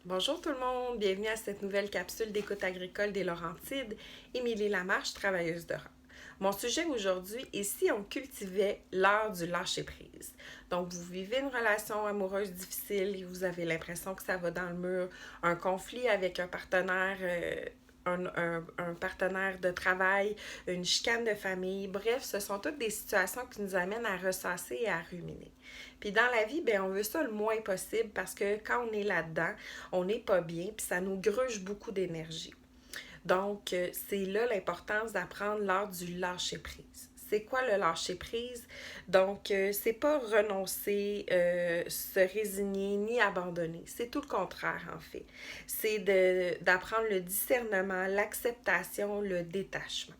Bonjour tout le monde, bienvenue à cette nouvelle capsule d'écoute agricole des Laurentides. Émilie Lamarche, travailleuse de rang. Mon sujet aujourd'hui est si on cultivait l'art du lâcher-prise. Donc, vous vivez une relation amoureuse difficile et vous avez l'impression que ça va dans le mur, un conflit avec un partenaire, un partenaire de travail, une chicane de famille. Bref, ce sont toutes des situations qui nous amènent à ressasser et à ruminer. Puis dans la vie, ben on veut ça le moins possible parce que quand on est là-dedans, on n'est pas bien, puis ça nous gruge beaucoup d'énergie. Donc, c'est là l'importance d'apprendre l'art du lâcher-prise. C'est quoi le lâcher-prise? Donc, c'est pas renoncer, se résigner ni abandonner. C'est tout le contraire, en fait. C'est d'apprendre le discernement, l'acceptation, le détachement.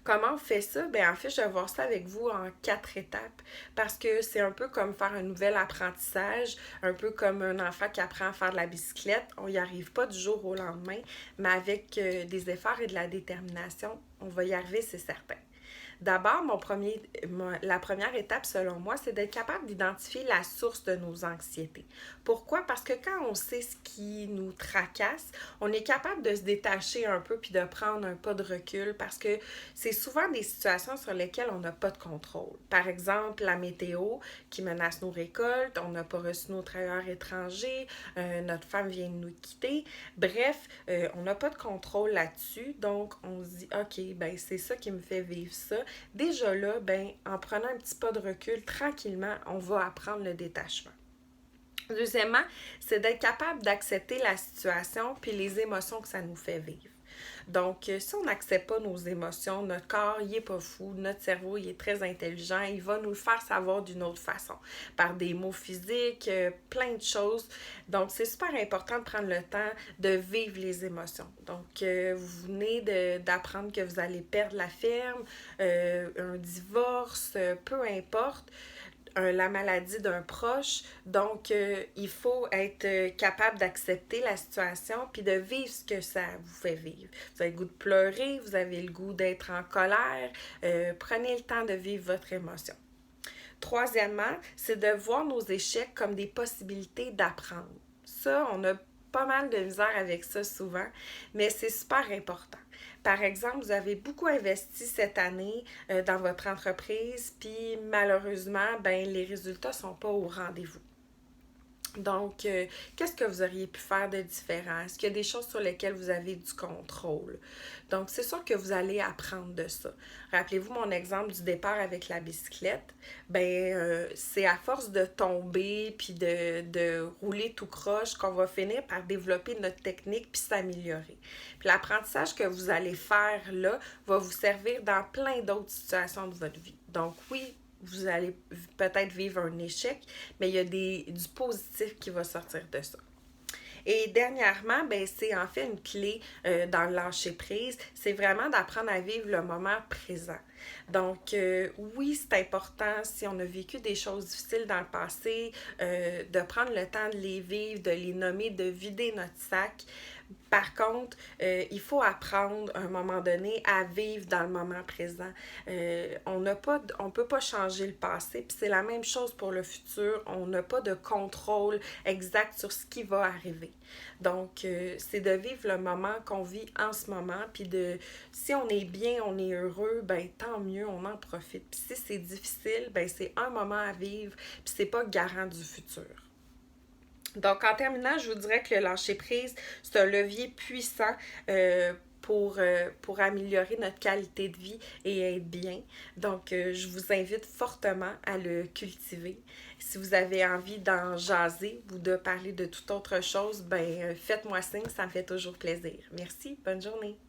Comment on fait ça? Ben, en fait, je vais voir ça avec vous en 4 étapes parce que c'est un peu comme faire un nouvel apprentissage, un peu comme un enfant qui apprend à faire de la bicyclette. On n'y arrive pas du jour au lendemain, mais avec des efforts et de la détermination, on va y arriver, c'est certain. D'abord, la première étape, selon moi, c'est d'être capable d'identifier la source de nos anxiétés. Pourquoi? Parce que quand on sait ce qui nous tracasse, on est capable de se détacher un peu puis de prendre un pas de recul parce que c'est souvent des situations sur lesquelles on n'a pas de contrôle. Par exemple, la météo qui menace nos récoltes, on n'a pas reçu nos travailleurs étrangers, notre femme vient de nous quitter. Bref, on n'a pas de contrôle là-dessus, donc on se dit, OK, ben c'est ça qui me fait vivre ça. Déjà là, ben, en prenant un petit pas de recul, tranquillement, on va apprendre le détachement. Deuxièmement, c'est d'être capable d'accepter la situation puis les émotions que ça nous fait vivre. Donc, si on n'accepte pas nos émotions, notre corps, il est pas fou, notre cerveau, il est très intelligent, il va nous le faire savoir d'une autre façon, par des mots physiques, plein de choses. Donc, c'est super important de prendre le temps de vivre les émotions. Donc, vous venez d'apprendre que vous allez perdre la ferme, un divorce, peu importe la maladie d'un proche. Donc, il faut être capable d'accepter la situation puis de vivre ce que ça vous fait vivre. Vous avez le goût de pleurer, vous avez le goût d'être en colère. Prenez le temps de vivre votre émotion. Troisièmement, c'est de voir nos échecs comme des possibilités d'apprendre. Ça, on a pas mal de misère avec ça souvent, mais c'est super important. Par exemple, vous avez beaucoup investi cette année dans votre entreprise, puis malheureusement, ben, les résultats ne sont pas au rendez-vous. Donc, qu'est-ce que vous auriez pu faire de différent? Est-ce qu'il y a des choses sur lesquelles vous avez du contrôle? Donc, c'est sûr que vous allez apprendre de ça. Rappelez-vous mon exemple du départ avec la bicyclette. Ben, c'est à force de tomber puis de rouler tout croche qu'on va finir par développer notre technique puis s'améliorer. Puis l'apprentissage que vous allez faire là va vous servir dans plein d'autres situations de votre vie. Donc, oui, vous allez peut-être vivre un échec, mais il y a du positif qui va sortir de ça. Et dernièrement, ben, c'est en fait une clé dans le lâcher prise, c'est vraiment d'apprendre à vivre le moment présent. Donc, oui, c'est important si on a vécu des choses difficiles dans le passé, de prendre le temps de les vivre, de les nommer, de vider notre sac. Par contre, il faut apprendre à un moment donné à vivre dans le moment présent. On peut pas changer le passé, puis c'est la même chose pour le futur. On n'a pas de contrôle exact sur ce qui va arriver. Donc, c'est de vivre le moment qu'on vit en ce moment, puis si on est bien, on est heureux, ben tant mieux, on en profite. Puis si c'est difficile, ben c'est un moment à vivre, puis c'est pas garant du futur. Donc, en terminant, je vous dirais que le lâcher-prise, c'est un levier puissant pour améliorer notre qualité de vie et être bien. Donc, je vous invite fortement à le cultiver. Si vous avez envie d'en jaser ou de parler de toute autre chose, ben faites-moi signe, ça me fait toujours plaisir. Merci, bonne journée.